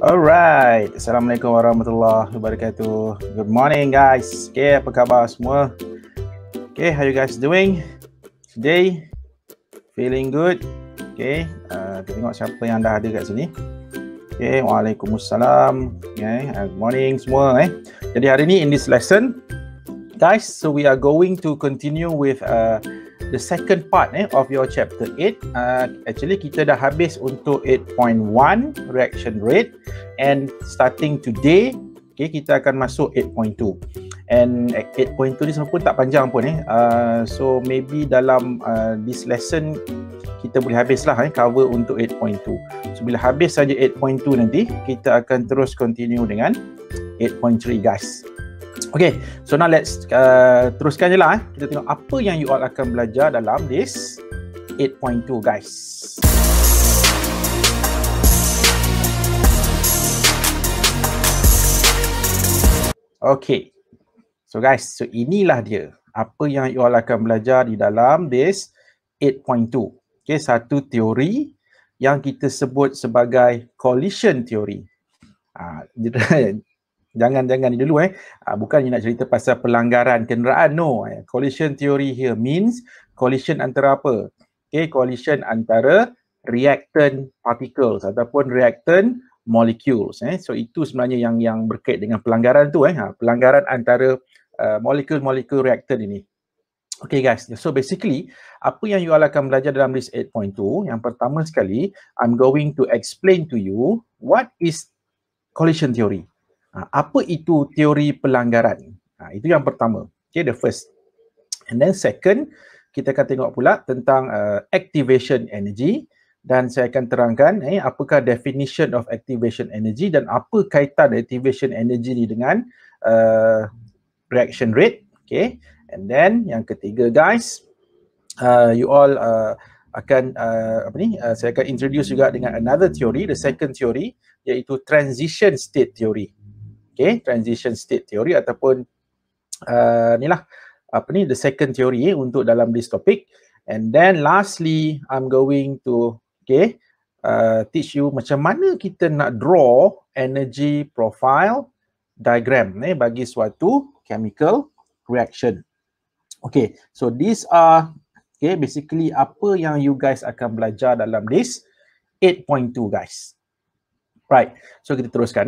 Alright, Assalamualaikum warahmatullahi wabarakatuh. Good morning guys. Okay, apa khabar semua? Okay, how you guys doing today? Feeling good? Okay, kita tengok siapa yang dah ada kat sini. Okay, waalaikumsalam. Okay, good morning semua. Jadi hari ni in this lesson, guys, so we are going to continue with the second part of your chapter 8. Actually kita dah habis untuk 8.1 reaction rate, and starting today, okay, kita akan masuk 8.2. And 8.2 ni semua pun tak panjang pun so maybe dalam this lesson kita boleh habislah cover untuk 8.2. So bila habis saja 8.2 nanti, kita akan terus continue dengan 8.3 guys. Okay, so now let's teruskan je lah. Kita tengok apa yang you all akan belajar dalam this 8.2 guys. Okay, so guys, so inilah dia apa yang you all akan belajar di dalam this 8.2. Okay, satu teori yang kita sebut sebagai collision theory. Jangan ni dulu bukan nak cerita pasal pelanggaran kenderaan, no. Collision theory here means collision antara apa? Okay, collision antara reactant particles ataupun reactant molecules. So itu sebenarnya yang berkait dengan pelanggaran tu, pelanggaran antara molekul-molekul reactant ini. Okay guys, so basically apa yang you all akan belajar dalam this 8.2, yang pertama sekali, I'm going to explain to you what is collision theory. Apa itu teori pelanggaran? Itu yang pertama. Okay, the first. And then second, kita akan tengok pula tentang activation energy, dan saya akan terangkan apakah definition of activation energy dan apa kaitan activation energy ni dengan reaction rate. Okay, and then yang ketiga guys, you all akan saya akan introduce juga dengan another theory, the second theory, iaitu transition state theory. Okay, transition state theory ataupun the second theory untuk dalam this topic. And then lastly, I'm going to teach you macam mana kita nak draw energy profile diagram bagi suatu chemical reaction. Okay, so these are basically apa yang you guys akan belajar dalam this 8.2 guys. Right, so kita teruskan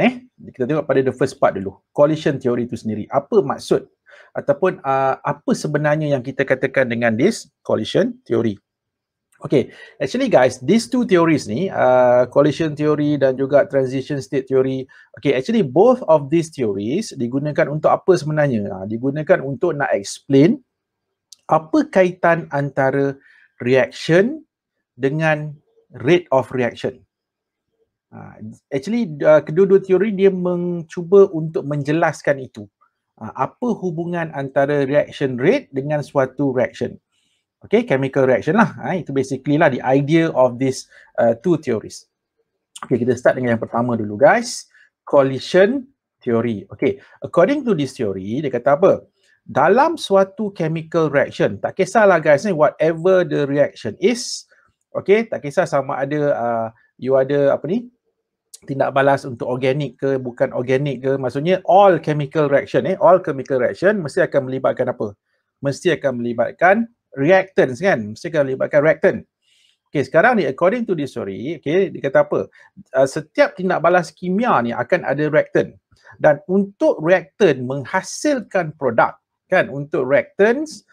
kita tengok pada the first part dulu, collision theory itu sendiri. Apa maksud ataupun apa sebenarnya yang kita katakan dengan this collision theory? Okay, actually guys, these two theories ni, collision theory dan juga transition state theory, okay, actually both of these theories digunakan untuk apa sebenarnya? Digunakan untuk nak explain apa kaitan antara reaction dengan rate of reaction. Actually kedua-dua teori dia mencuba untuk menjelaskan itu, apa hubungan antara reaction rate dengan suatu reaction. Okay, chemical reaction lah. Itu basically lah the idea of these two theories. Okay, kita start dengan yang pertama dulu guys, collision theory. Okay, according to this theory, dia kata apa? Dalam suatu chemical reaction, tak kisahlah guys whatever the reaction is, okay, tak kisah sama ada you ada tindak balas untuk organik ke bukan organik ke, maksudnya all chemical reaction mesti akan melibatkan apa? Mesti akan melibatkan reactants kan? Mesti akan melibatkan reactant. Okay, sekarang ni according to this theory, okay, dia kata apa? Setiap tindak balas kimia ni akan ada reactant, dan untuk reactant menghasilkan produk kan, untuk reactants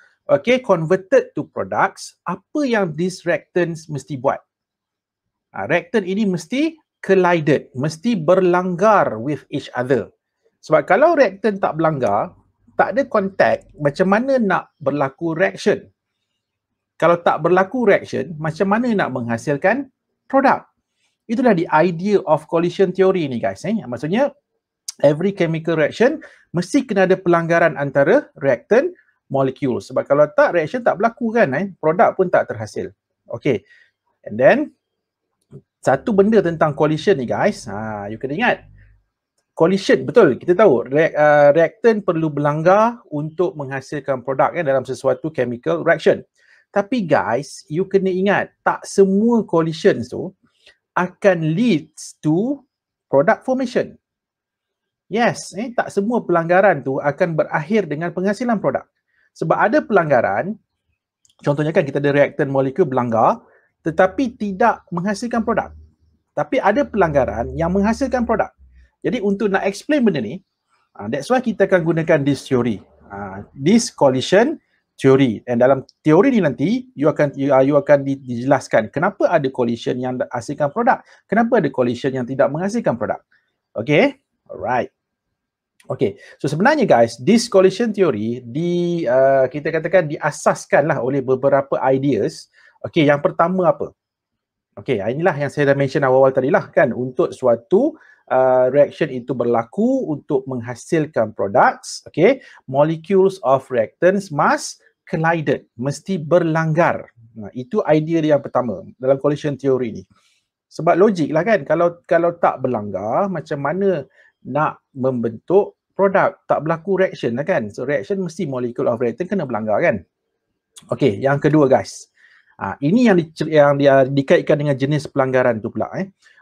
converted to products, apa yang these reactants mesti buat? Reactant ini mesti collided, mesti berlanggar with each other. Sebab kalau reactant tak berlanggar, tak ada contact, macam mana nak berlaku reaction? Kalau tak berlaku reaction, macam mana nak menghasilkan produk? Itulah the idea of collision theory ni guys. Maksudnya every chemical reaction mesti kena ada pelanggaran antara reactant molecule. Sebab kalau tak, reaction tak berlaku kan, produk pun tak terhasil. Okay, and then satu benda tentang collision ni guys, you kena ingat, collision, betul, kita tahu reactant perlu berlanggar untuk menghasilkan produk dalam sesuatu chemical reaction. Tapi guys, you kena ingat, tak semua collisions tu akan leads to product formation. Yes, tak semua pelanggaran tu akan berakhir dengan penghasilan produk. Sebab ada pelanggaran, contohnya kan kita ada reaktan molekul berlanggar tetapi tidak menghasilkan produk. Tapi ada pelanggaran yang menghasilkan produk. Jadi untuk nak explain benda ni, that's why kita akan gunakan this theory. This collision theory. Dan dalam teori ni nanti you akan dijelaskan kenapa ada collision yang menghasilkan produk, kenapa ada collision yang tidak menghasilkan produk. Okay? Alright. Okay, so sebenarnya guys, this collision theory kita katakan diasaskan lah oleh beberapa ideas. Okay, yang pertama apa? Okay, inilah yang saya dah mention awal-awal tadi lah kan, untuk suatu reaction itu berlaku untuk menghasilkan products, okay, molecules of reactants must collided, mesti berlanggar. Itu idea dia yang pertama dalam collision theory ni. Sebab logik lah kan, kalau tak berlanggar, macam mana nak membentuk produk? Tak berlaku reaction lah kan. So reaction mesti molecule of reactant kena berlanggar kan. Okay, yang kedua guys. Ini yang dia dikaitkan dengan jenis pelanggaran tu pula.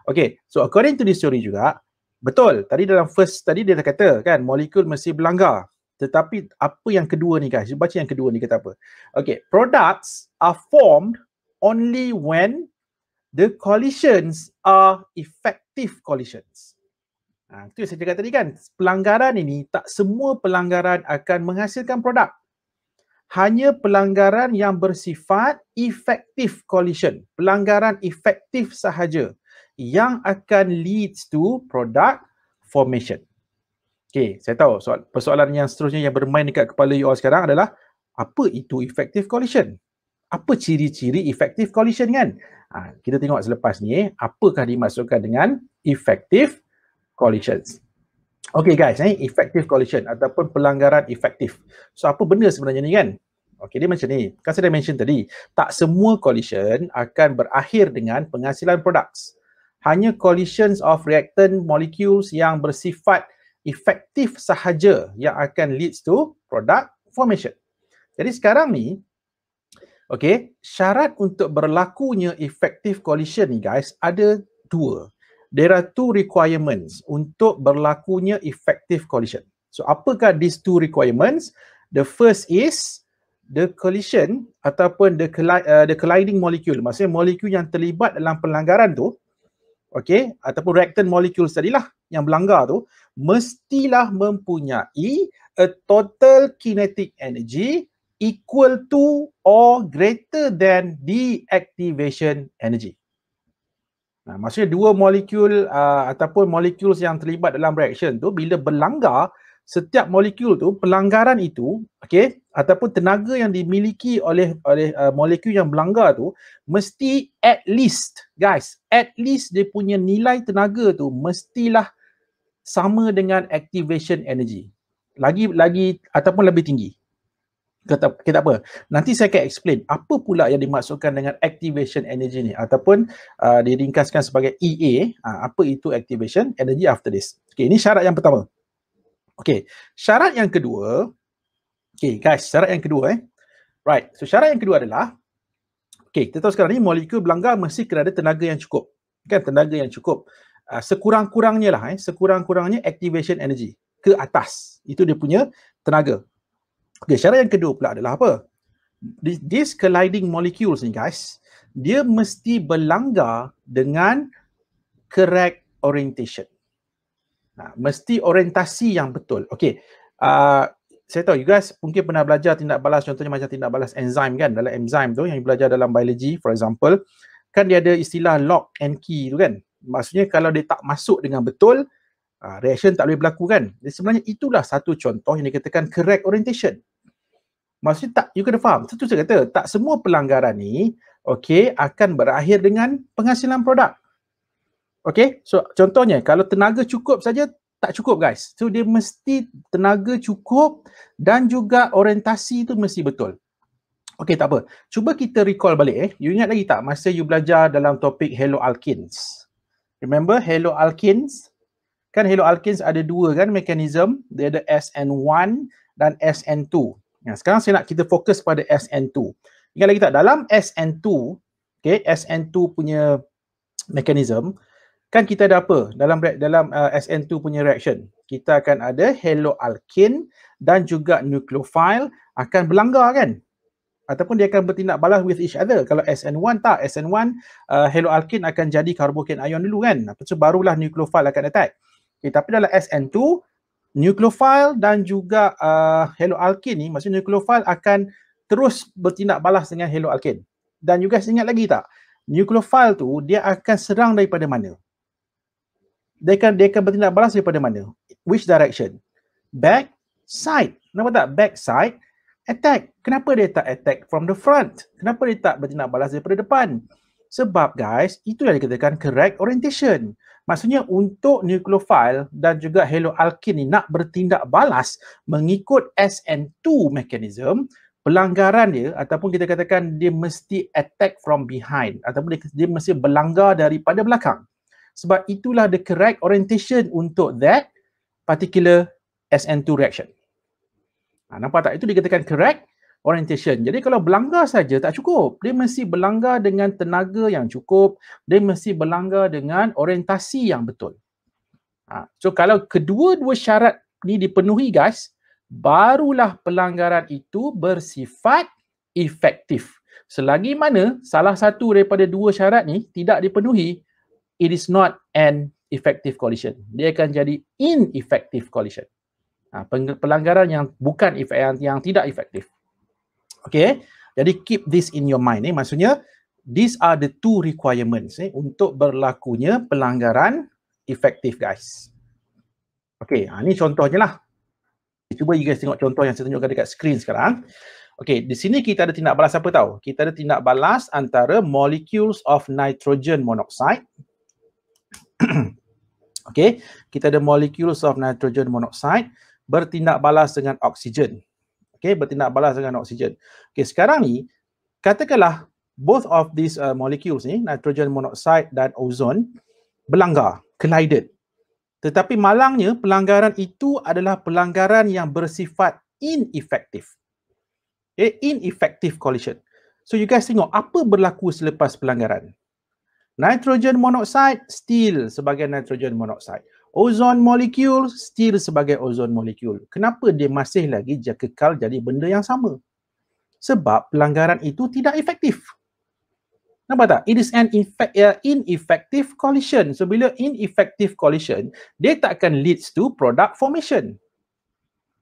Okay, so according to this theory juga, betul. Tadi dia dah kata kan, molekul mesti berlanggar. Tetapi apa yang kedua ni guys? Baca yang kedua ni kata apa? Okay, products are formed only when the collisions are effective collisions. Itu yang saya cakap tadi kan, pelanggaran ini, tak semua pelanggaran akan menghasilkan produk. Hanya pelanggaran yang bersifat effective collision, pelanggaran efektif sahaja yang akan leads to product formation. Okay, saya tahu persoalan yang seterusnya yang bermain dekat kepala you all sekarang adalah, apa itu effective collision? Apa ciri-ciri effective collision kan? Kita tengok selepas ni, apakah dimaksudkan dengan effective collisions. Okay guys, effective collision ataupun pelanggaran efektif. So apa benda sebenarnya ni kan? Okay, dia macam ni. Kan saya dah mention tadi, tak semua collision akan berakhir dengan penghasilan products. Hanya collisions of reactant molecules yang bersifat efektif sahaja yang akan leads to product formation. Jadi sekarang ni, okay, syarat untuk berlakunya effective collision ni guys, ada dua. There are two requirements untuk berlakunya effective collision. So apakah these two requirements? The first is the collision ataupun the colliding molecule. Maksudnya molekul yang terlibat dalam pelanggaran tu, okay, ataupun reactant molecules tadilah yang berlanggar tu, mestilah mempunyai a total kinetic energy equal to or greater than the activation energy. Maksudnya dua molekul ataupun molecules yang terlibat dalam reaction tu, bila berlanggar, setiap molekul tu, pelanggaran itu, okay, ataupun tenaga yang dimiliki oleh molekul yang berlanggar tu, mesti at least, guys, at least dia punya nilai tenaga tu mestilah sama dengan activation energy. Lagi ataupun lebih tinggi. Kita apa? Nanti saya akan explain apa pula yang dimaksudkan dengan activation energy ni, ataupun diringkaskan sebagai EA. Apa itu activation energy after this. Okay, ini syarat yang pertama. Okay, syarat yang kedua. Okay guys, syarat yang kedua right, so syarat yang kedua adalah, okay, kita tahu sekarang ni molekul berlanggar mesti kena ada tenaga yang cukup. Kan, tenaga yang cukup. Sekurang-kurangnya lah, sekurang-kurangnya activation energy ke atas. Itu dia punya tenaga. Okay, syarat yang kedua pula adalah apa? These colliding molecules ni guys, dia mesti berlanggar dengan correct orientation. Mesti orientasi yang betul. Okay, saya tahu you guys mungkin pernah belajar tindak balas, contohnya macam tindak balas enzim kan, dalam enzim tu yang belajar dalam biology for example, kan dia ada istilah lock and key tu kan. Maksudnya kalau dia tak masuk dengan betul, reaction tak boleh berlaku kan. Jadi sebenarnya itulah satu contoh yang dikatakan correct orientation. Maksudnya tak, you kena faham. Itu saya kata, tak semua pelanggaran ni, okay, akan berakhir dengan penghasilan produk. Okay, so contohnya kalau tenaga cukup saja tak cukup guys. So dia mesti tenaga cukup dan juga orientasi tu mesti betul. Okay, tak apa. Cuba kita recall balik You ingat lagi tak masa you belajar dalam topik haloalkenes? Remember haloalkenes? Kan haloalkenes ada dua kan mekanisme. Dia ada SN1 dan SN2. Sekarang saya nak kita fokus pada SN2. Ingat lagi tak, dalam SN2, okay, SN2 punya mekanisme, Kan kita ada apa dalam SN2 punya reaction? Kita akan ada haloalkane dan juga nucleophile akan berlanggar kan? Ataupun dia akan bertindak balas with each other. Kalau SN1 tak, SN1 haloalkane akan jadi carbocane ion dulu kan. Lepas tu barulah nucleophile akan attack. Okay, tapi dalam SN2 nucleophile dan juga haloalkane ni, maksudnya nucleophile akan terus bertindak balas dengan haloalkane. Dan juga ingat lagi tak, nucleophile tu dia akan serang daripada mana? Dia akan bertindak balas daripada mana? Which direction? Back side. Nampak tak? Back side attack. Kenapa dia tak attack from the front? Kenapa dia tak bertindak balas daripada depan? Sebab guys, itu yang dikatakan correct orientation. Maksudnya untuk nucleophile dan juga haloalkane ni nak bertindak balas mengikut SN2 mechanism, pelanggaran dia ataupun kita katakan dia mesti attack from behind ataupun dia mesti berlanggar daripada belakang. Sebab itulah the correct orientation untuk that particular SN2 reaction. Nampak tak? Itu dikatakan correct orientation. Jadi kalau berlanggar saja tak cukup. Dia mesti berlanggar dengan tenaga yang cukup. Dia mesti berlanggar dengan orientasi yang betul. So kalau kedua-dua syarat ni dipenuhi guys, barulah pelanggaran itu bersifat efektif. Selagi mana salah satu daripada dua syarat ni tidak dipenuhi, it is not an effective collision. Dia akan jadi ineffective collision. Pelanggaran yang bukan yang tidak efektif. Okay, jadi keep this in your mind. Maksudnya, these are the two requirements untuk berlakunya pelanggaran efektif guys. Okay, ni contohnya lah. Cuba you guys tengok contoh yang saya tunjukkan dekat screen sekarang. Okay, di sini kita ada tindak balas apa tahu? Kita ada tindak balas antara molecules of nitrogen monoxide. Okay, kita ada molecules of nitrogen monoxide bertindak balas dengan oksigen. Okay, bertindak balas dengan oksigen. Okay, sekarang ni katakanlah both of these molecules ni, nitrogen monoxide dan ozon, berlanggar, collided. Tetapi malangnya pelanggaran itu adalah pelanggaran yang bersifat ineffective. Okay, ineffective collision. So you guys tengok apa berlaku selepas pelanggaran. Nitrogen monoxide still sebagai nitrogen monoxide. Ozon molecule still sebagai ozon molecule. Kenapa dia masih lagi kekal jadi benda yang sama? Sebab pelanggaran itu tidak efektif. Nampak tak? It is an ineffective collision. So bila ineffective collision, dia tak akan leads to product formation.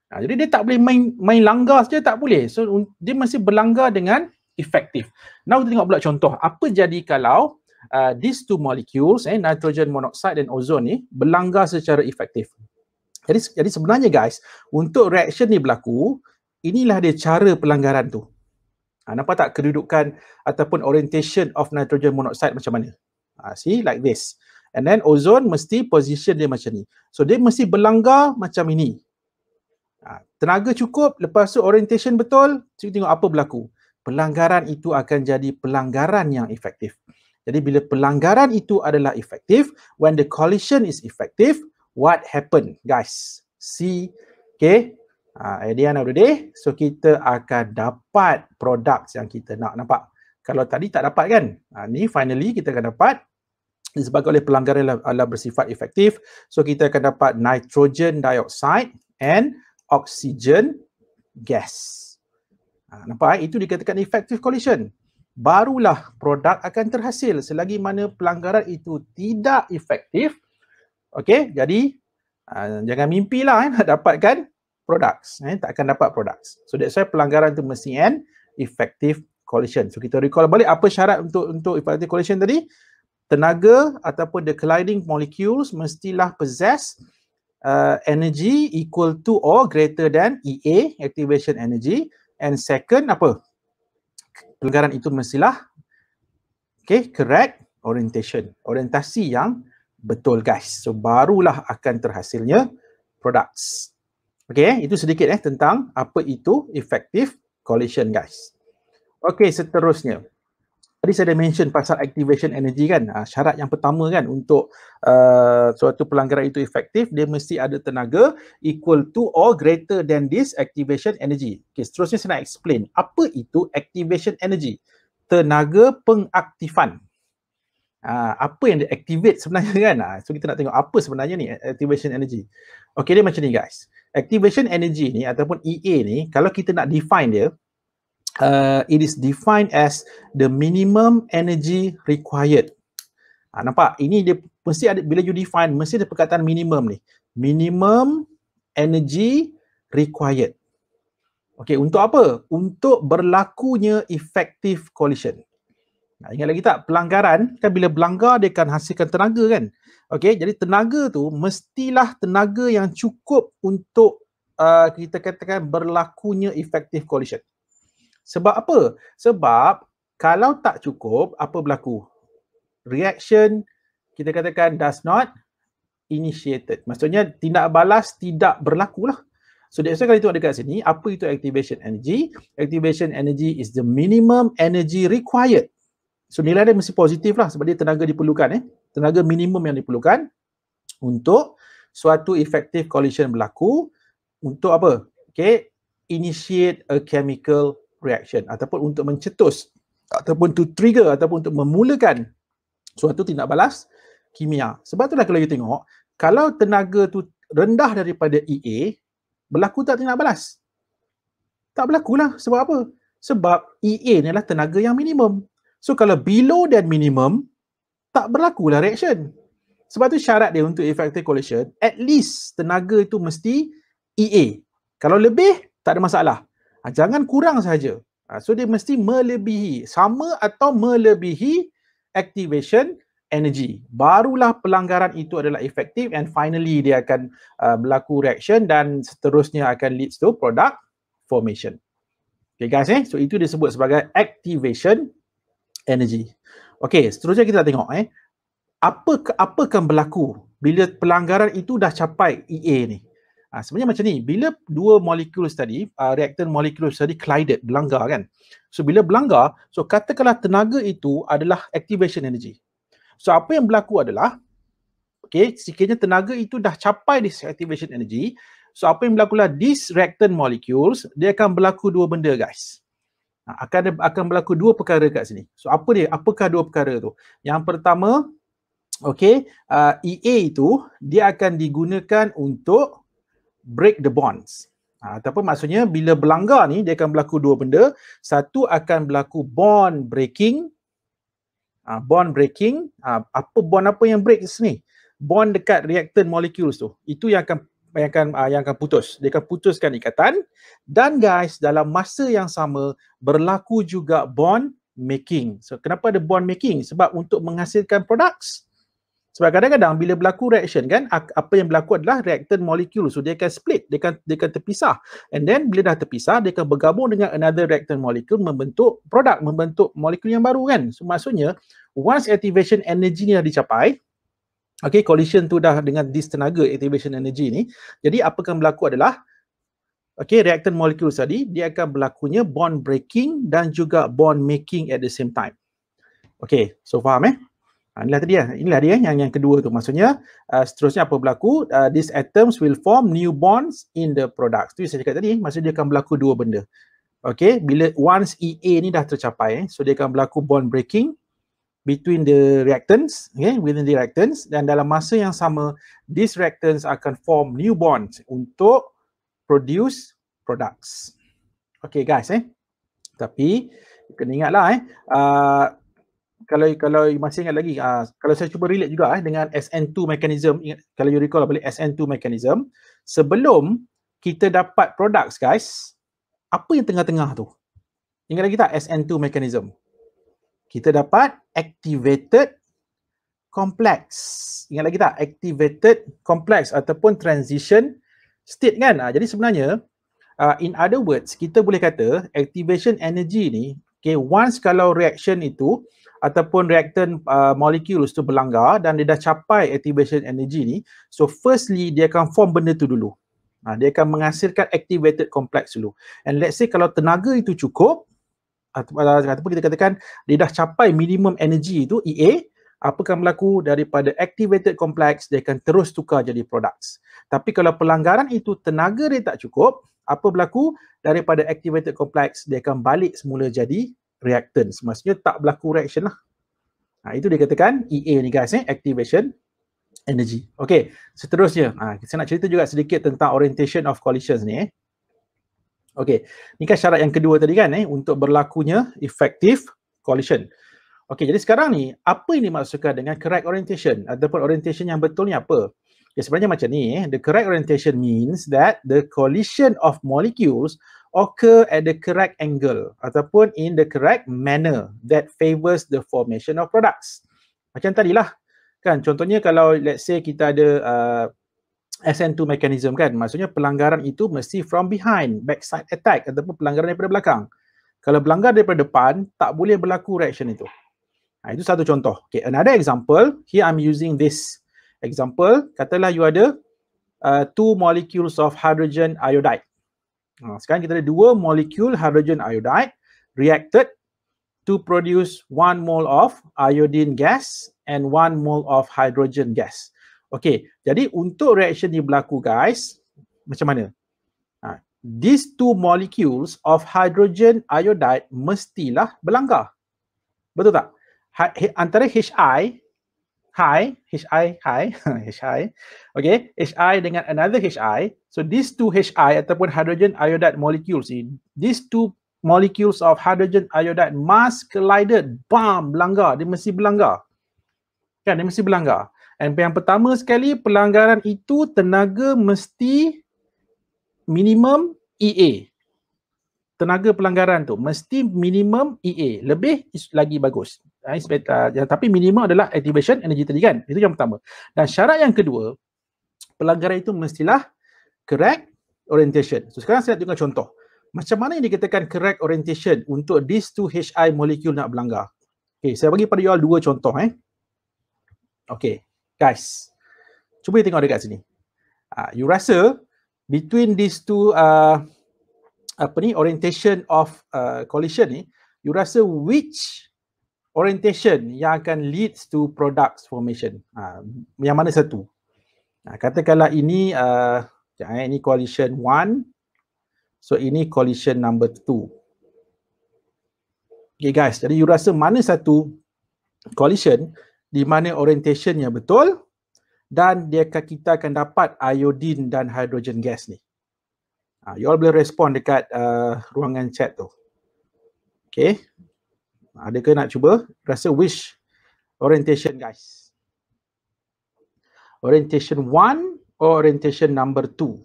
Jadi dia tak boleh main langgar saja, tak boleh. So dia masih berlanggar dengan efektif. Now kita tengok pula contoh. Apa jadi kalau these two molecules, nitrogen monoxide dan ozon ni berlanggar secara efektif. Jadi sebenarnya guys, untuk reaction ni berlaku, inilah dia cara pelanggaran tu. Nampak tak kedudukan ataupun orientation of nitrogen monoxide macam mana? See, like this. And then ozon mesti position dia macam ni. So dia mesti berlanggar macam ini. Tenaga cukup, lepas tu orientation betul, kita tengok apa berlaku. Pelanggaran itu akan jadi pelanggaran yang efektif. Jadi bila pelanggaran itu adalah efektif, when the collision is effective, what happen guys? See, okay, at the end of the day, so kita akan dapat produk yang kita nak. Nampak? Kalau tadi tak dapat kan? Ni finally kita akan dapat disebabkan oleh pelanggaran adalah bersifat efektif. So kita akan dapat nitrogen dioxide and oxygen gas. Nampak? Itu dikatakan effective collision. Barulah produk akan terhasil. Selagi mana pelanggaran itu tidak efektif, okay, jadi jangan mimpilah nak dapatkan products, tak akan dapat products. So that's why pelanggaran itu mesti an effective collision. So kita recall balik apa syarat untuk effective collision tadi. Tenaga ataupun the colliding molecules mestilah possess energy equal to or greater than EA, activation energy, and second apa? Pelanggaran itu mestilah correct orientation, orientasi yang betul guys. So barulah akan terhasilnya products. Itu sedikit tentang apa itu effective collision guys. Seterusnya. Tadi saya dah mention pasal activation energy kan. Syarat yang pertama kan untuk suatu pelanggaran itu efektif, dia mesti ada tenaga equal to or greater than this activation energy. Seterusnya saya nak explain apa itu activation energy. Tenaga pengaktifan. Apa yang dia activate sebenarnya kan? So kita nak tengok apa sebenarnya ni activation energy. Okay, dia macam ni guys. Activation energy ni ataupun EA ni, kalau kita nak define dia, it is defined as the minimum energy required. Nampak? Ini dia mesti ada, bila you define, mesti ada perkataan minimum ni. Minimum energy required. Okay, untuk apa? Untuk berlakunya effective collision. Ingat lagi tak? Pelanggaran, kan bila berlanggar dia akan hasilkan tenaga kan? Okay, jadi tenaga tu mestilah tenaga yang cukup untuk kita katakan berlakunya effective collision. Sebab apa? Sebab kalau tak cukup, apa berlaku? Reaction, kita katakan does not initiated. Maksudnya tindak balas tidak berlaku lah. So that's why kalau tengok dekat sini, apa itu activation energy? Activation energy is the minimum energy required. So nilai dia mesti positif lah sebab dia tenaga diperlukan. Tenaga minimum yang diperlukan untuk suatu effective collision berlaku untuk apa? Okay, initiate a chemical reaction ataupun untuk mencetus ataupun to trigger ataupun untuk memulakan suatu tindak balas kimia. Sebab itulah kalau you tengok, kalau tenaga tu rendah daripada EA, berlaku tak tindak balas? Tak berlakulah. Sebab apa? Sebab EA ni adalah tenaga yang minimum. So kalau below than minimum, tak berlakulah reaction. Sebab tu syarat dia untuk effective collision, at least tenaga itu mesti EA. Kalau lebih, tak ada masalah. Jangan kurang sahaja. So dia mesti melebihi, sama atau melebihi activation energy. Barulah pelanggaran itu adalah efektif and finally dia akan berlaku reaction dan seterusnya akan leads to product formation. Okay guys, so itu disebut sebagai activation energy. Okay, seterusnya kita tengok apa akan berlaku bila pelanggaran itu dah capai EA ni. Sebenarnya macam ni, bila dua molekul tadi, reactant molekul tadi collided, berlanggar kan. So bila berlanggar, so katakanlah tenaga itu adalah activation energy. So apa yang berlaku adalah, okay, sekiranya tenaga itu dah capai this activation energy, so apa yang berlaku lah, these reactant molecules, dia akan berlaku dua benda guys. Akan berlaku dua perkara kat sini. So apa dia? Apakah dua perkara tu? Yang pertama, okay, EA itu dia akan digunakan untuk break the bonds. Ataupun maksudnya bila berlanggar ni dia akan berlaku dua benda. Satu akan berlaku bond breaking. Bond breaking. Apa bond apa yang break di sini? Bond dekat reactant molecules tu. Itu yang akan putus. Dia akan putuskan ikatan. Dan guys, dalam masa yang sama berlaku juga bond making. So kenapa ada bond making? Sebab untuk menghasilkan products. Sebab kadang-kadang bila berlaku reaction kan, apa yang berlaku adalah reactant molecule. So dia akan split, dia akan terpisah. And then bila dah terpisah, dia akan bergabung dengan another reactant molecule membentuk produk, membentuk molekul yang baru kan. So maksudnya, once activation energy ni dah dicapai, okay, collision tu dah dengan this tenaga activation energy ni, jadi apa akan berlaku adalah, okay, reactant molecule tadi, dia akan berlakunya bond breaking dan juga bond making at the same time. Okay, so faham inilah dia yang kedua tu. Maksudnya seterusnya apa berlaku, these atoms will form new bonds in the products. Tu saya cakap tadi, maksudnya dia akan berlaku dua benda. Okay, bila once EA ni dah tercapai, so dia akan berlaku bond breaking between the reactants, okay, within the reactants, dan dalam masa yang sama these reactants akan form new bonds untuk produce products. Okay guys, tapi kena ingatlah kalau masih ingat lagi, kalau saya cuba relate juga dengan SN2 mechanism, kalau you recall balik SN2 mechanism, sebelum kita dapat products guys, apa yang tengah-tengah tu? Ingat lagi tak SN2 mechanism? Kita dapat activated complex. Ingat lagi tak? Activated complex ataupun transition state kan? Jadi sebenarnya, in other words, kita boleh kata activation energy ni, okay, once kalau reaction itu ataupun reactant molecules tu berlanggar dan dia dah capai activation energy ni, so firstly dia akan form benda tu dulu. Dia akan menghasilkan activated complex dulu. And let's say kalau tenaga itu cukup, ataupun kita katakan dia dah capai minimum energy itu, EA, apa akan berlaku daripada activated complex, dia akan terus tukar jadi products. Tapi kalau pelanggaran itu tenaga dia tak cukup, apa berlaku daripada activated complex, dia akan balik semula jadi reactants. Maksudnya tak berlaku reaction lah. Itu dikatakan EA ni guys, activation energy. Okey, seterusnya. Saya nak cerita juga sedikit tentang orientation of collisions ni. Okey, ni kan syarat yang kedua tadi kan, untuk berlakunya effective collision. Okey, jadi sekarang ni, apa yang dimaksudkan dengan correct orientation ataupun orientation yang betul ni apa? Ya, sebenarnya macam ni, the correct orientation means that the collision of molecules occur at the correct angle ataupun in the correct manner that favors the formation of products. Macam tadilah, kan? Contohnya kalau let's say kita ada SN2 mechanism kan, maksudnya pelanggaran itu mesti from behind, backside attack ataupun pelanggaran daripada belakang. Kalau pelanggar daripada depan, tak boleh berlaku reaction itu. Itu satu contoh. Okay, another example, here I'm using this example, katalah you ada 2 molecules of hydrogen iodide. Sekarang kita ada 2 molekul hydrogen iodide reacted to produce 1 mole of iodine gas and 1 mole of hydrogen gas. Okey, jadi untuk reaction ni berlaku guys, macam mana? These 2 molecules of hydrogen iodide mestilah berlanggar. Betul tak? Antara HI, okay, HI dengan another HI, so these 2 HI ataupun hydrogen iodide molecules, these 2 molecules of hydrogen iodide must collided, berlanggar, dia mesti berlanggar. Kan, dia mesti berlanggar. Dan yang pertama sekali, pelanggaran itu tenaga mesti minimum EA. Tenaga pelanggaran tu mesti minimum EA. Lebih lagi bagus. Tapi minimum adalah activation energy tadi kan. Itu yang pertama. Dan syarat yang kedua, pelanggaran itu mestilah correct orientation. So sekarang saya nak tengok contoh. Macam mana yang dikatakan correct orientation untuk these 2 HI molecule nak berlanggar? Okay, saya bagi pada you all 2 contoh. Okay. Guys, cuba tengok dekat sini. You rasa between these 2 orientation of collision ni, you rasa which orientation yang akan leads to products formation? Yang mana satu? Katakanlah ini ini collision 1. So ini collision number 2. Okay guys, jadi you rasa mana satu collision di mana orientation yang betul dan kita akan dapat iodine dan hydrogen gas ni. You all boleh respon dekat ruangan chat tu. Okay. Adakah nak cuba? Rasa which orientation guys? Orientation 1 or orientation number 2?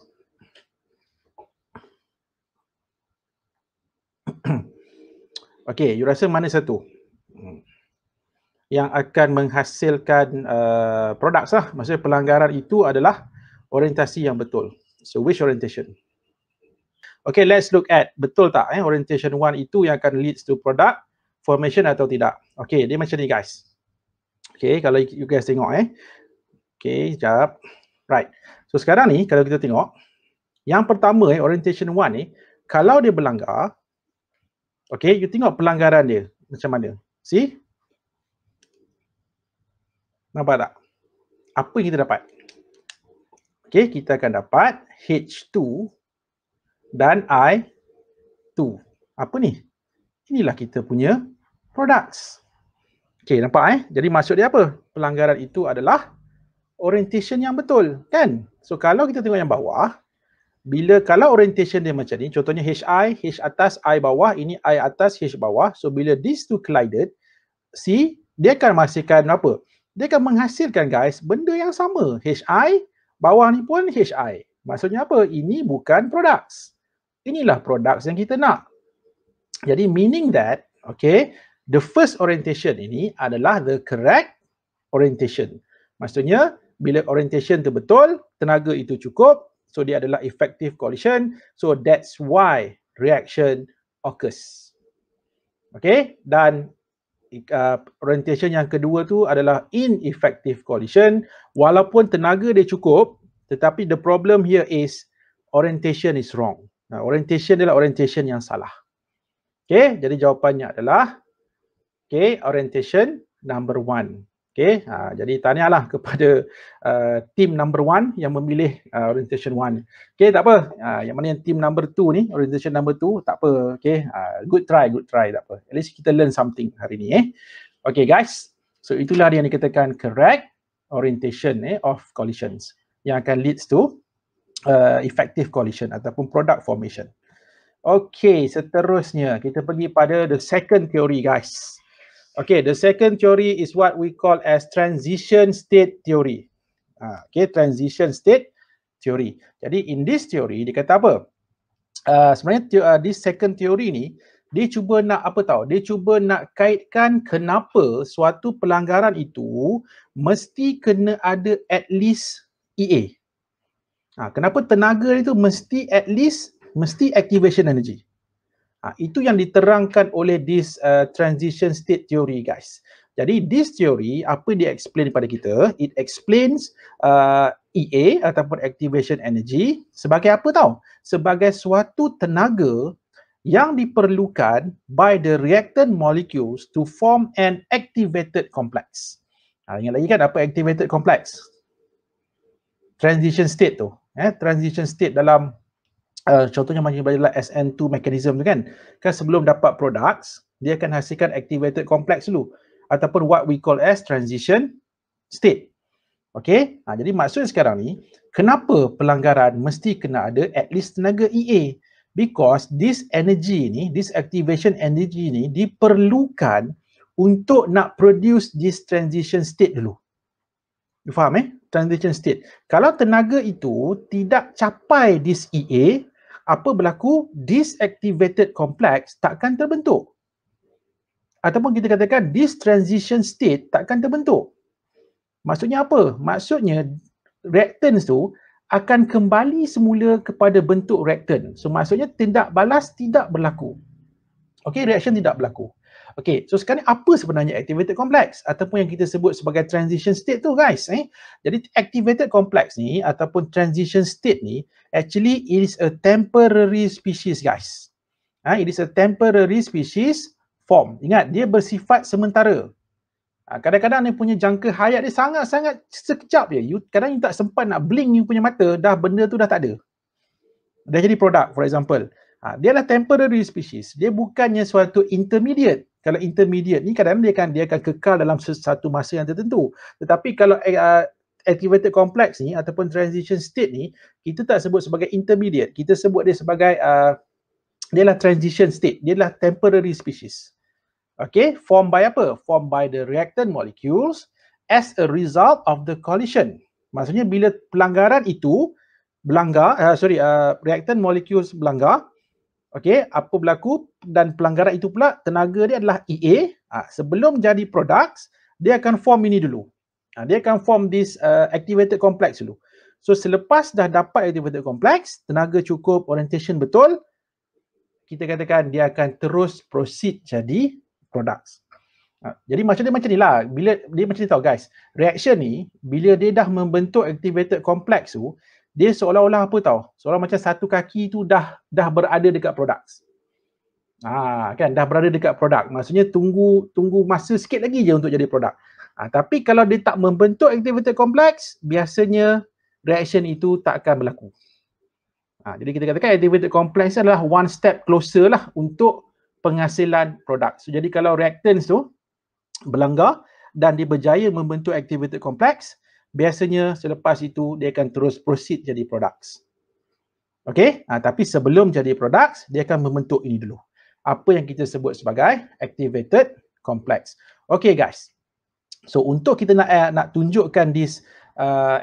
Okay, you rasa mana satu yang akan menghasilkan products lah. Maksudnya pelanggaran itu adalah orientasi yang betul. So which orientation? Okay, let's look at betul tak orientation 1 itu yang akan leads to product formation atau tidak. Okay, dia macam ni guys. Okay, kalau you guys tengok Okay, sekejap. Right. So sekarang ni kalau kita tengok, yang pertama orientation 1 ni, kalau dia berlanggar, okay, you tengok pelanggaran dia macam mana. See? Nampak tak? Apa yang kita dapat? Okay, kita akan dapat H2 dan I2. Apa ni? Inilah kita punya products. Okay, nampak Jadi maksud dia apa? Pelanggaran itu adalah orientation yang betul, kan? So kalau kita tengok yang bawah, kalau orientation dia macam ni, contohnya HI, H atas, I bawah, ini I atas, H bawah. So bila these two collided, see, dia akan menghasilkan apa? Dia akan menghasilkan guys, benda yang sama. HI, bawah ni pun HI. Maksudnya apa? Ini bukan products. Inilah products yang kita nak. Jadi meaning that, okay, the first orientation ini adalah the correct orientation. Maksudnya, bila orientation tu betul, tenaga itu cukup, so dia adalah effective collision, so that's why reaction occurs. Okay, dan orientation yang kedua tu adalah ineffective collision, walaupun tenaga dia cukup, tetapi the problem here is orientation is wrong. Orientation adalah orientation yang salah. Okay, jadi jawapannya adalah orientation number 1. Okay, jadi tahniahlah kepada team number 1 yang memilih orientation 1. Okay, tak apa. Yang mana yang team number 2 ni, orientation number 2, tak apa. Okay, good try, tak apa. At least kita learn something hari ni. Okay guys, So itulah yang dikatakan correct orientation of collisions yang akan leads to effective collision ataupun product formation. Okay, seterusnya kita pergi pada the second theory, guys. Okay, the second theory is what we call as transition state theory. Okay, transition state theory. Jadi in this theory dia kata apa? Sebenarnya this second theory ni dia cuba nak apa tahu? Dia cuba nak kaitkan kenapa suatu pelanggaran itu mesti kena ada at least EA. Kenapa tenaga itu mesti at least activation energy. Itu yang diterangkan oleh this transition state theory, guys. Jadi this theory apa dia explain kepada kita? It explains EA ataupun activation energy sebagai apa tahu? Sebagai suatu tenaga yang diperlukan by the reactant molecules to form an activated complex. Ingat lagi kan apa activated complex? Transition state tu. Transition state dalam contohnya macam belajar SN2 mechanism tu kan. Kan sebelum dapat products, dia akan hasilkan activated complex dulu. Ataupun what we call as transition state. Okay, jadi maksud sekarang ni, kenapa pelanggaran mesti kena ada at least tenaga EA? Because this energy ni, this activation energy ni diperlukan untuk nak produce this transition state dulu. You faham Transition state. Kalau tenaga itu tidak capai this EA, apa berlaku? This activated complex takkan terbentuk. Ataupun kita katakan this transition state takkan terbentuk. Maksudnya apa? Maksudnya reactants tu akan kembali semula kepada bentuk reactant. So maksudnya tindak balas tidak berlaku. Okay, reaction tidak berlaku. Okay, so sekarang apa sebenarnya activated complex ataupun yang kita sebut sebagai transition state tu, guys? Jadi activated complex ni ataupun transition state ni actually it is a temporary species, guys. It is a temporary species form. Ingat, dia bersifat sementara. Kadang-kadang dia punya jangka hayat dia sangat-sangat sekejap je. Kadang you tak sempat nak blink you punya mata, dah benda tu dah tak ada. Dah jadi produk, for example. Dia adalah temporary species. Dia bukannya suatu intermediate. Kalau intermediate ni kadang-kadang dia akan kekal dalam satu masa yang tertentu. Tetapi kalau activated complex ni ataupun transition state ni, kita tak sebut sebagai intermediate. Kita sebut dia sebagai dia adalah transition state. Dia adalah temporary species. Okay, formed by apa? Formed by the reactant molecules as a result of the collision. Maksudnya bila pelanggaran itu reactant molecules berlanggar, okay, apa berlaku? Dan pelanggaran itu pula tenaga dia adalah EA. Sebelum jadi products, dia akan form ini dulu. Dia akan form this activated complex dulu. So selepas dah dapat activated complex, tenaga cukup, orientation betul, kita katakan dia akan terus proceed jadi products. Jadi macam ni lah. Bila dia macam ni tau, guys. Reaction ni bila dia dah membentuk activated complex tu, dia seolah-olah apa tau? Seolah macam satu kaki tu dah berada dekat products. Kan dah berada dekat produk. Maksudnya tunggu masa sikit lagi je untuk jadi produk. Tapi kalau dia tak membentuk activated complex, biasanya reaction itu tak akan berlaku. Jadi kita katakan activated complex adalah one step closer lah untuk penghasilan produk. So, jadi kalau reactants tu berlanggar dan dia berjaya membentuk activated complex, biasanya selepas itu dia akan terus proceed jadi products. Okay, tapi sebelum jadi products, dia akan membentuk ini dulu. Apa yang kita sebut sebagai activated complex. Okay, guys. So untuk kita nak tunjukkan this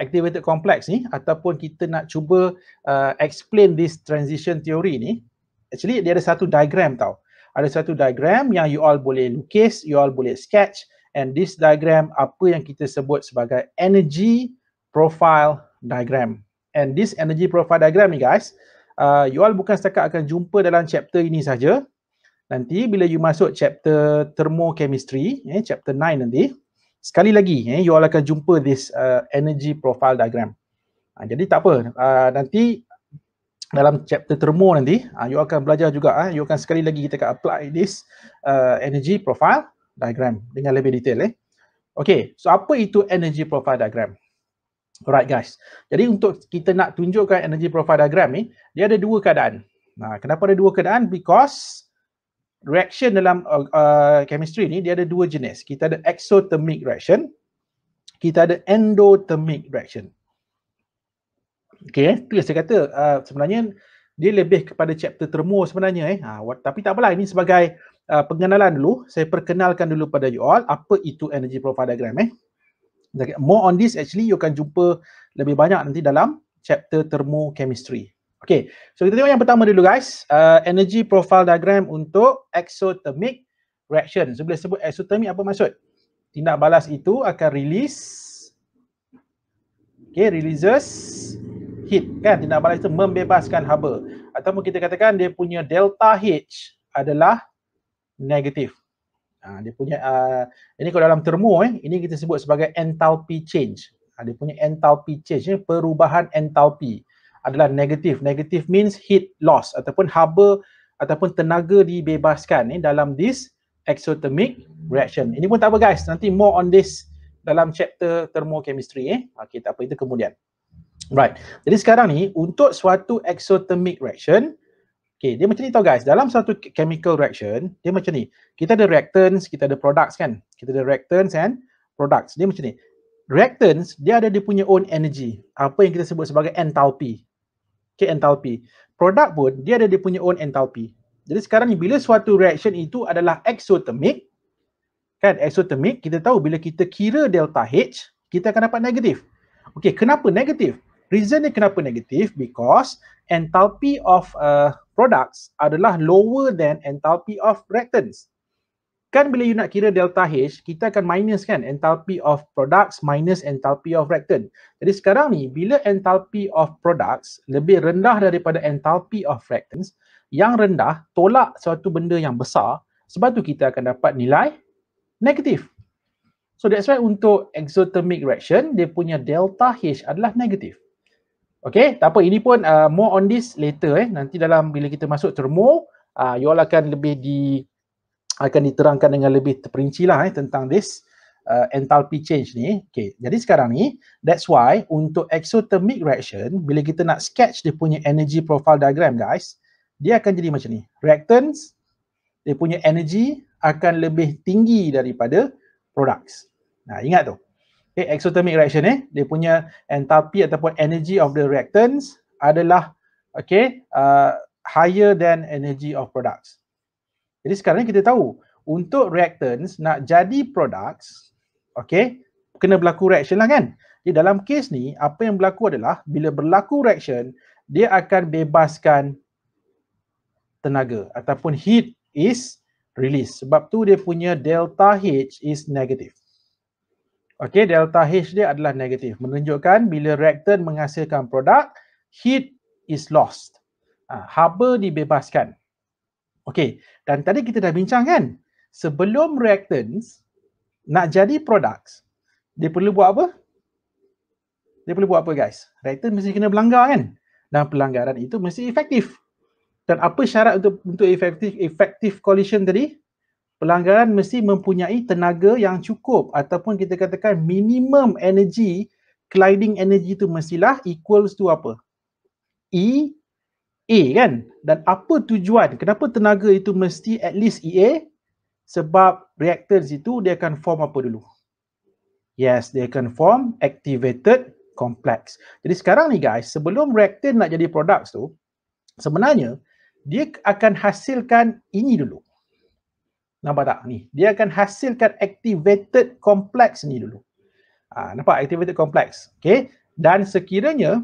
activated complex ni ataupun kita nak cuba explain this transition theory ni, actually dia ada satu diagram tau. Ada satu diagram yang you all boleh lukis, you all boleh sketch, and this diagram apa yang kita sebut sebagai energy profile diagram. And this energy profile diagram ni, guys, you all bukan setakat akan jumpa dalam chapter ini saja. Nanti bila you masuk chapter thermochemistry, chapter 9 nanti, sekali lagi you all akan jumpa this energy profile diagram. Jadi tak apa, nanti dalam chapter thermo nanti, you akan belajar juga, you akan sekali lagi kita akan apply this energy profile diagram dengan lebih detail. Okay, so apa itu energy profile diagram? Alright, guys. Jadi untuk kita nak tunjukkan energy profile diagram ni, dia ada dua keadaan. Kenapa ada dua keadaan? Because reaction dalam chemistry ni dia ada dua jenis. Kita ada exothermic reaction, kita ada endothermic reaction. Okay, itu yang saya kata sebenarnya dia lebih kepada chapter termo sebenarnya tapi tak apalah, ini sebagai pengenalan dulu. Saya perkenalkan dulu pada you all apa itu energy profile diagram. More on this actually you akan jumpa lebih banyak nanti dalam chapter thermochemistry. Okay, so kita tengok yang pertama dulu guys, energy profile diagram untuk exothermic reaction. So bila sebut exothermic apa maksud? Tindak balas itu akan release, releases heat kan, tindak balas itu membebaskan haba, ataupun kita katakan dia punya delta H adalah negatif. Dia punya ini kalau dalam termo ini kita sebut sebagai enthalpy change. Dia punya enthalpy change, perubahan enthalpy adalah negatif. Negatif means heat loss ataupun haba ataupun tenaga dibebaskan dalam this exothermic reaction. Ini pun tak apa guys, nanti more on this dalam chapter thermochemistry. Okay, tak apa, itu kemudian. Right. Jadi sekarang ni untuk suatu exothermic reaction, dia macam ni tau guys. Dalam satu chemical reaction, dia macam ni. Kita ada reactants, kita ada products kan. Kita ada reactants and products. Dia macam ni. Reactants, dia ada dia punya own energy. Apa yang kita sebut sebagai enthalpy. Enthalpy. Product pun, dia ada dia punya own enthalpy. Jadi sekarang ni, bila suatu reaction itu adalah exothermic, kan, exothermic, kita tahu bila kita kira delta H, kita akan dapat negatif. Okay, kenapa negatif? Reason dia kenapa negatif? Because enthalpy of products adalah lower than enthalpy of reactants. Kan bila you nak kira delta H, kita akan minus kan enthalpy of products minus enthalpy of reactant. Jadi sekarang ni, bila enthalpy of products lebih rendah daripada enthalpy of reactants, yang rendah tolak suatu benda yang besar, sebab tu kita akan dapat nilai negatif. So that's why untuk exothermic reaction, dia punya delta H adalah negatif. Okay, tak apa, ini pun more on this later nanti dalam bila kita masuk termo, you all akan lebih akan diterangkan dengan lebih terperinci lah tentang this enthalpy change ni. Okay, jadi sekarang ni, that's why untuk exothermic reaction, bila kita nak sketch dia punya energy profile diagram guys, dia akan jadi macam ni. Reactants, dia punya energy akan lebih tinggi daripada products. Ingat tu. Okay, exothermic reaction dia punya enthalpy ataupun energy of the reactants adalah higher than energy of products. Jadi sekarang kita tahu untuk reactants nak jadi products, kena berlaku reaction lah kan. Jadi dalam case ni apa yang berlaku adalah bila berlaku reaction, dia akan bebaskan tenaga ataupun heat is released. Sebab tu dia punya delta H is negative. Delta H dia adalah negatif, menunjukkan bila reactant menghasilkan produk, heat is lost. Haba dibebaskan. Dan tadi kita dah bincang kan, sebelum reactants nak jadi products, dia perlu buat apa? Dia perlu buat apa guys? Reactant mesti kena berlanggar kan? Dan pelanggaran itu mesti efektif. Dan apa syarat untuk efektif collision tadi? Pelanggaran mesti mempunyai tenaga yang cukup ataupun kita katakan minimum energy, colliding energy itu mestilah equals to apa? EA kan? Dan apa tujuan? Kenapa tenaga itu mesti at least EA? Sebab reactants itu dia akan form apa dulu? Yes, dia akan form activated complex. Jadi sekarang ni guys, sebelum reactant nak jadi products tu, sebenarnya dia akan hasilkan ini dulu. Nampak tak ni? Dia akan hasilkan activated complex ni dulu. Nampak activated complex. Dan sekiranya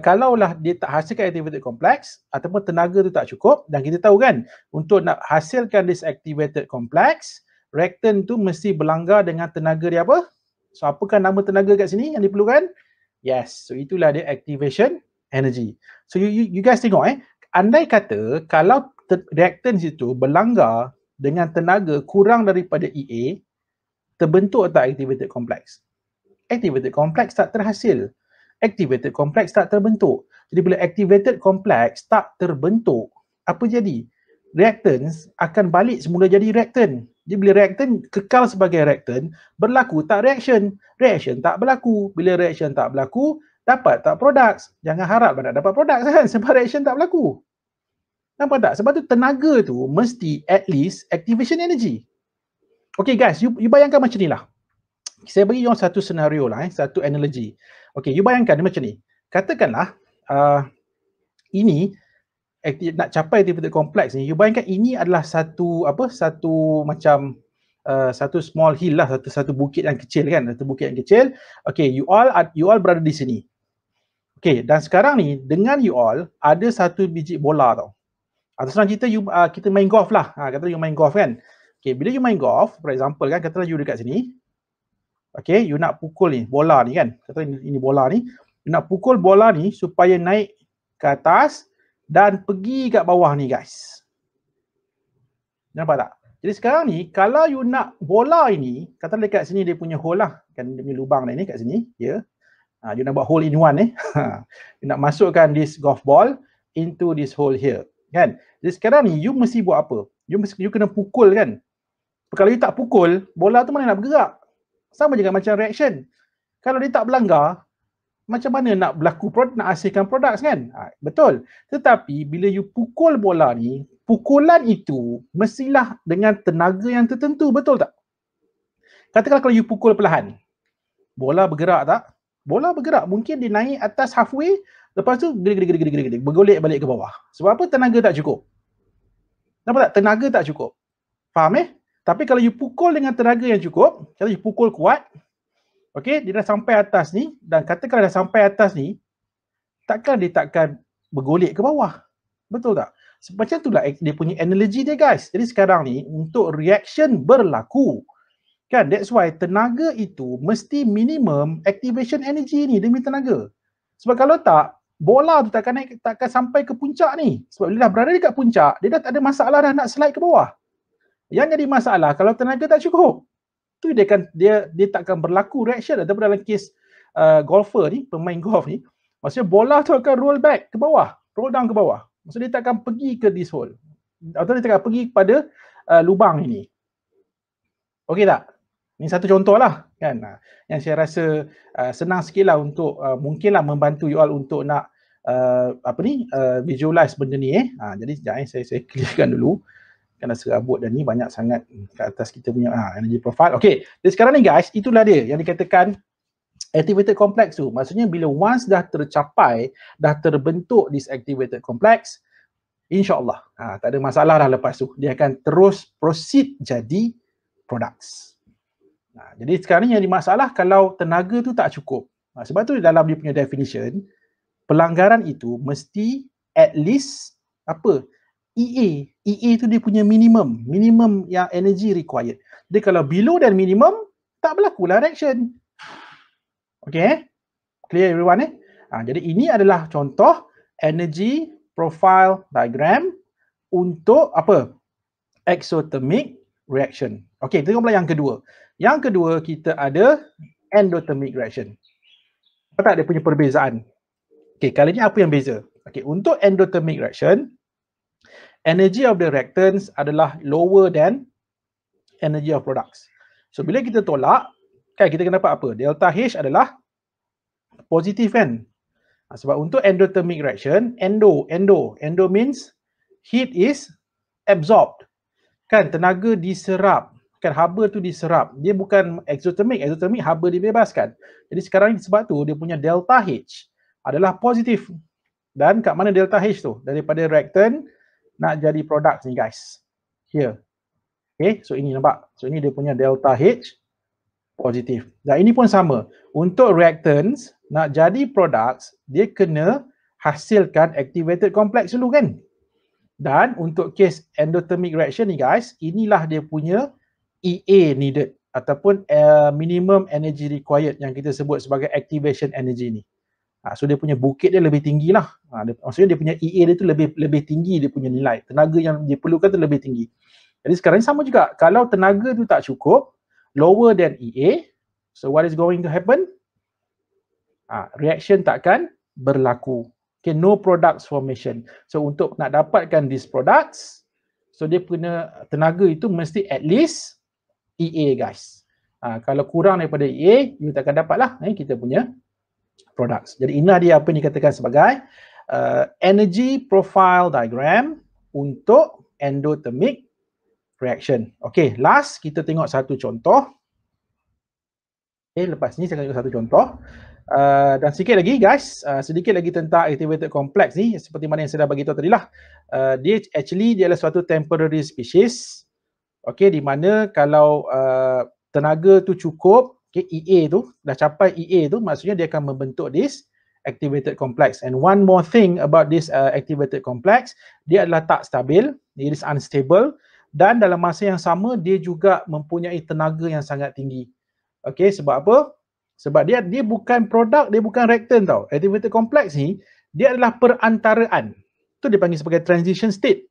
kalaulah dia tak hasilkan activated complex ataupun tenaga tu tak cukup, dan kita tahu kan untuk nak hasilkan this activated complex, reactant tu mesti berlanggar dengan tenaga dia apa? So apakah nama tenaga kat sini yang diperlukan? Yes, so itulah dia activation energy. So you guys tengok andai kata kalau reactant itu berlanggar dengan tenaga kurang daripada EA, terbentuk tak activated complex? Activated complex tak terhasil. Activated complex tak terbentuk. Jadi bila activated complex tak terbentuk, apa jadi? Reactants akan balik semula jadi reactant. Jadi bila reactant kekal sebagai reactant, berlaku tak reaction. Reaction tak berlaku. Bila reaction tak berlaku, dapat tak products? Jangan harap nak dapat products kan sebab reaction tak berlaku. Nampak tak? Sebab tu tenaga tu mesti at least activation energy. Okay guys, you bayangkan macam ni lah. Saya bagi you satu senario lah, satu analogy. Okay, you bayangkan dia macam ni. Katakanlah ini nak capai activated complex ni, you bayangkan ini adalah satu macam satu small hill lah, satu bukit yang kecil kan, satu bukit yang kecil. Okay, you all berada di sini. Okay, dan sekarang ni dengan you all ada satu biji bola tau. Atau senang cerita kita main golf lah. Kata you main golf kan. Okay, bila you main golf, for example kan, katalah you dekat sini. Okay, you nak pukul ni bola ni kan. Kata ini bola ni, you nak pukul bola ni supaya naik ke atas dan pergi kat bawah ni guys. Nampak tak? Jadi sekarang ni kalau you nak bola ini, katalah dekat sini dia punya hole lah. Kan dia punya lubang ni kat sini, ya. You nak buat hole in one ni. You nak masukkan this golf ball into this hole here, kan? Jadi sekarang ni you mesti buat apa? You kena pukul kan? Kalau you tak pukul, bola tu mana nak bergerak? Sama juga macam reaction. Kalau dia tak berlanggar, macam mana nak berlaku nak hasilkan produk kan? Betul. Tetapi bila you pukul bola ni, pukulan itu mestilah dengan tenaga yang tertentu, betul tak? Katakanlah kalau you pukul perlahan, bola bergerak tak? Bola bergerak, mungkin dia naik atas halfway, lepas tu bergolek balik ke bawah. Sebab apa? Tenaga tak cukup. Nampak tak? Tenaga tak cukup. Faham Tapi kalau you pukul dengan tenaga yang cukup, kalau you pukul kuat, okay, dia dah sampai atas ni, dan katakan dah sampai atas ni, dia takkan bergolek ke bawah. Betul tak? Macam itulah dia punya analogi dia guys. Jadi sekarang ni, untuk reaction berlaku, kan, that's why tenaga itu mesti minimum activation energy ni demi tenaga. Sebab kalau tak, bola tu takkan sampai ke puncak ni. Sebab bila dah berada dekat puncak, dia dah tak ada masalah dah nak slide ke bawah. Yang jadi masalah kalau tenaga tak cukup, tu dia takkan berlaku reaction. Ataupun dalam kes golfer ni, pemain golf ni, maksudnya bola tu akan roll back ke bawah, roll down ke bawah. Maksudnya dia takkan pergi ke this hole, atau dia takkan pergi kepada lubang ini. Okey tak? Ini satu contoh lah kan, yang saya rasa senang sikit lah untuk mungkinlah membantu you all untuk nak visualize benda ni Jadi sekejap saya clearkan dulu, kerana serabut dan ni banyak sangat ke atas kita punya energy profile. Okay, jadi sekarang ni guys, itulah dia yang dikatakan activated complex tu. Maksudnya bila once dah tercapai, dah terbentuk this activated complex, insyaAllah tak ada masalah dah lepas tu. Dia akan terus proceed jadi products. Jadi sekarang ni yang dimasalah kalau tenaga tu tak cukup. Sebab tu dalam dia punya definition, pelanggaran itu mesti at least EA. EA tu dia punya minimum yang energy required. Jadi kalau below dan minimum, tak berlakulah reaction. Okay, clear everyone jadi ini adalah contoh energy profile diagram untuk exothermic reaction. Okay, tengok pula yang kedua. Yang kedua kita ada endothermic reaction. Apa tak dia punya perbezaan? Okay, kali ni apa yang beza? Okay, untuk endothermic reaction, energy of the reactants adalah lower than energy of products. So bila kita tolak, kan kita kena dapat apa? Delta H adalah positif kan? Sebab untuk endothermic reaction, endo means heat is absorbed. Kan tenaga diserap. Kan haba tu diserap. Dia bukan exothermic. Exothermic haba dibebaskan. Jadi sekarang sebab tu dia punya delta H adalah positif. Dan kat mana delta H tu? Daripada reactant nak jadi product ni guys. Here. Okay, so ini nampak. So ini dia punya delta H positif. Dan ini pun sama. Untuk reactants nak jadi products, dia kena hasilkan activated complex dulu kan. Dan untuk case endothermic reaction ni guys, inilah dia punya EA needed ataupun minimum energy required yang kita sebut sebagai activation energy ni. So dia punya bukit dia lebih tinggi lah. Maksudnya dia punya EA dia tu lebih tinggi dia punya nilai. Tenaga yang diperlukan tu lebih tinggi. Jadi sekarang sama juga. Kalau tenaga tu tak cukup, lower than EA, so what is going to happen? Reaction takkan berlaku. Okay, no products formation. So untuk nak dapatkan these products, so dia punya tenaga itu mesti at least EA guys. Kalau kurang daripada EA, you takkan dapatlah kita punya products. Jadi inilah dia apa yang dikatakan sebagai energy profile diagram untuk endothermic reaction. Okay, last kita tengok satu contoh. Okay, lepas ni saya akan tengok satu contoh. Dan sikit lagi guys, sedikit lagi tentang activated complex ni, seperti mana yang saya dah bagi tahu tadi lah. Dia adalah suatu temporary species. Okay, di mana kalau tenaga tu cukup, okay, EA tu, dah capai EA tu, maksudnya dia akan membentuk this activated complex. And one more thing about this activated complex, dia adalah tak stabil, it is unstable, dan dalam masa yang sama dia juga mempunyai tenaga yang sangat tinggi. Okay, sebab apa? Sebab dia bukan produk, dia bukan reactant tau. Activated complex ni, dia adalah perantaraan. Itu dipanggil sebagai transition state.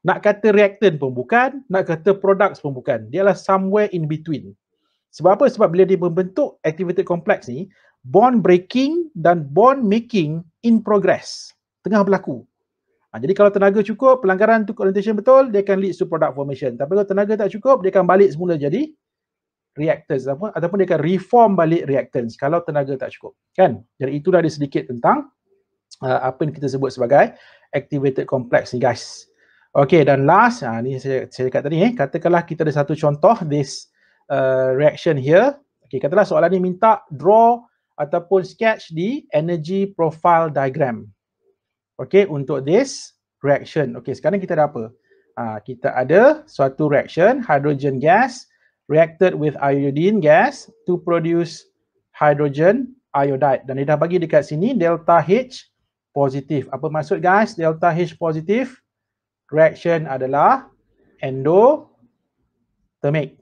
Nak kata reactant pun bukan, nak kata products pun bukan. Dia adalah somewhere in between. Sebab apa? Sebab bila dia membentuk activated complex ni, bond breaking dan bond making in progress. Tengah berlaku. Jadi kalau tenaga cukup, pelanggaran tu orientation betul, dia akan lead to product formation. Tapi kalau tenaga tak cukup, dia akan balik semula jadi reactants ataupun dia akan reform balik reactants kalau tenaga tak cukup, kan? Jadi itulah dia sedikit tentang apa yang kita sebut sebagai activated complex ni guys. Okey, dan last, ni saya cakap tadi, katakanlah kita ada satu contoh this reaction here. Okey, katakanlah soalan ni minta draw ataupun sketch the energy profile diagram. Okey, untuk this reaction. Okey, sekarang kita ada apa? Kita ada suatu reaction hydrogen gas reacted with iodine gas to produce hydrogen iodide. Dan dia dah bagi dekat sini delta H positif. Apa maksud guys delta H positif? Reaction adalah endothermic.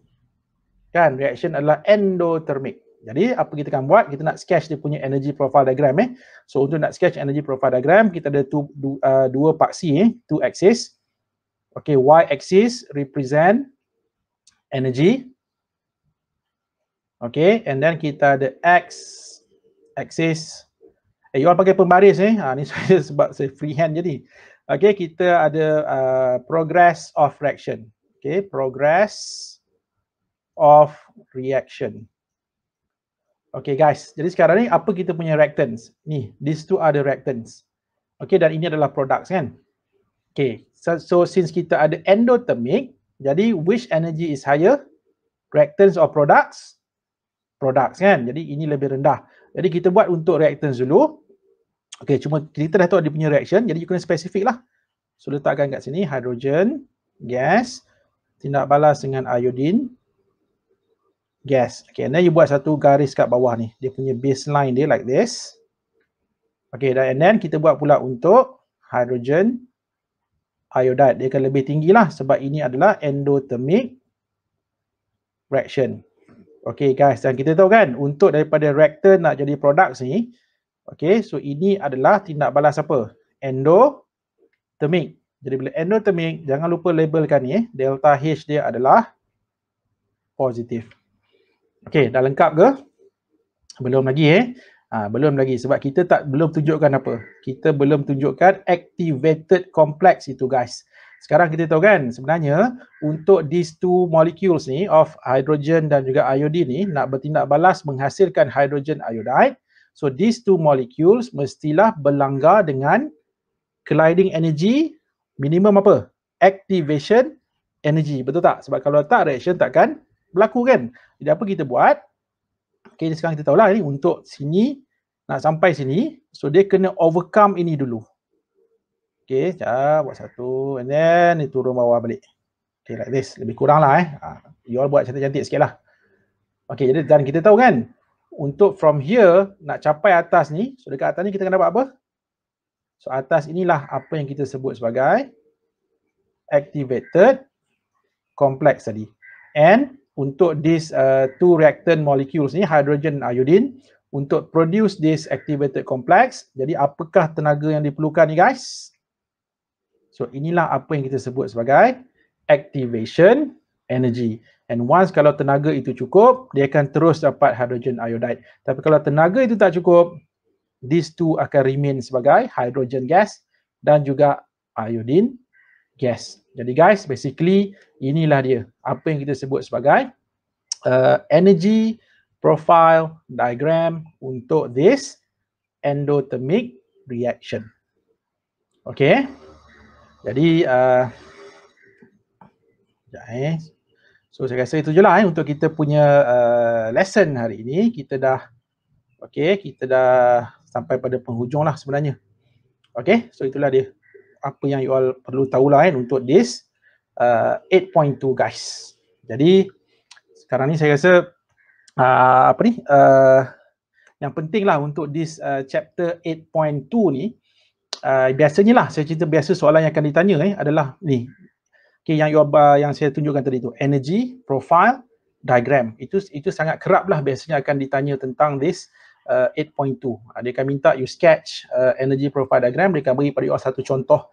Kan, reaction adalah endothermic. Jadi apa kita akan buat? Kita nak sketch dia punya energy profile diagram. So untuk nak sketch energy profile diagram, kita ada dua paksi, two axis. Okay, y axis represent energy. Okay, and then kita ada X axis. You all pakai pembaris ni saya sebab saya freehand jadi. Okay, kita ada progress of reaction. Okay, progress of reaction. Okay guys, jadi sekarang ni apa kita punya reactants? Ni, these two are the reactants. Okay, dan ini adalah products kan? Okay, so since kita ada endothermic, jadi which energy is higher? Reactants or products? Products kan, jadi ini lebih rendah. Jadi kita buat untuk reactants dulu. Okay, cuma kita dah tahu dia punya reaction, jadi you kena spesifik lah. So letakkan kat sini hydrogen gas tindak balas dengan iodine gas. Okay, and then you buat satu garis kat bawah ni, dia punya baseline dia like this. Okay, and then kita buat pula untuk hydrogen iodide, dia akan lebih tinggi lah sebab ini adalah endothermic reaction. Okay guys, dan kita tahu kan untuk daripada reactant nak jadi products ni, okay, so ini adalah tindak balas apa? Endothermic. Jadi bila endothermic, jangan lupa labelkan ni, delta H dia adalah positif. Okay, dah lengkap ke? Belum lagi belum lagi sebab kita belum tunjukkan apa. Kita belum tunjukkan activated complex itu guys. Sekarang kita tahu kan sebenarnya untuk these two molecules ni of hydrogen dan juga iodine ni nak bertindak balas menghasilkan hydrogen iodide. So these two molecules mestilah berlanggar dengan colliding energy minimum apa? Activation energy. Betul tak? Sebab kalau tak reaction takkan berlaku kan. Jadi apa kita buat? Okay, sekarang kita tahulah ni untuk sini nak sampai sini, so dia kena overcome ini dulu. Okay, sekejap, buat satu and then dia turun bawah balik. Okay, like this. Lebih kurang lah you all buat cantik-cantik sikit lah. Okay, jadi dan kita tahu kan, untuk from here nak capai atas ni, so dekat atas ni kita kena dapat apa? So atas inilah apa yang kita sebut sebagai activated complex tadi. And untuk this two reactant molecules ni, hydrogen dan iodine, untuk produce this activated complex, jadi apakah tenaga yang diperlukan ni guys? So inilah apa yang kita sebut sebagai activation energy. And once kalau tenaga itu cukup, dia akan terus dapat hydrogen iodide. Tapi kalau tenaga itu tak cukup, these two akan remain sebagai hydrogen gas dan juga iodine gas. Jadi guys, basically inilah dia apa yang kita sebut sebagai energy profile diagram untuk this endothermic reaction. Okay. Jadi so saya rasa itu je lah untuk kita punya lesson hari ini. Kita dah sampai pada penghujung lah sebenarnya. Okay, so itulah dia apa yang you all perlu tahulah untuk this 8.2 guys. Jadi sekarang ni saya rasa yang penting lah untuk this chapter 8.2 ni, biasanya lah saya cerita biasa soalan yang akan ditanya adalah ni. Okay, yang saya tunjukkan tadi tu, energy, profile, diagram. Itu sangat kerap lah biasanya akan ditanya tentang this 8.2. Dia akan minta you sketch energy profile diagram. Dia akan beri pada you satu contoh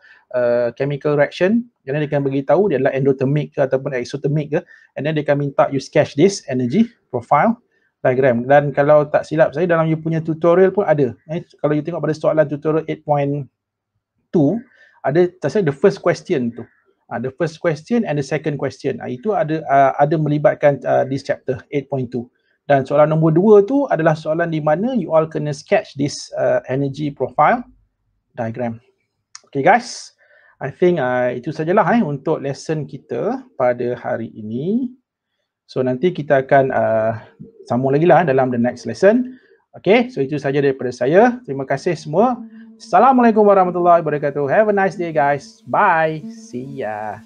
chemical reaction. Dan dia akan beritahu dia adalah endothermic ke ataupun exothermic ke. And then dia akan minta you sketch this energy profile diagram. Dan kalau tak silap saya, dalam you punya tutorial pun ada. Kalau you tengok pada soalan tutorial 8.2, ada the first question tu. The first question and the second question. Itu ada melibatkan this chapter 8.2. Dan soalan nombor 2 tu adalah soalan di mana you all kena sketch this energy profile diagram. Okay guys, I think itu sajalah untuk lesson kita pada hari ini. So nanti kita akan sambung lagi lah dalam the next lesson. Okay, so itu saja daripada saya. Terima kasih semua. Assalamualaikum warahmatullahi wabarakatuh. Have a nice day guys. Bye. See ya.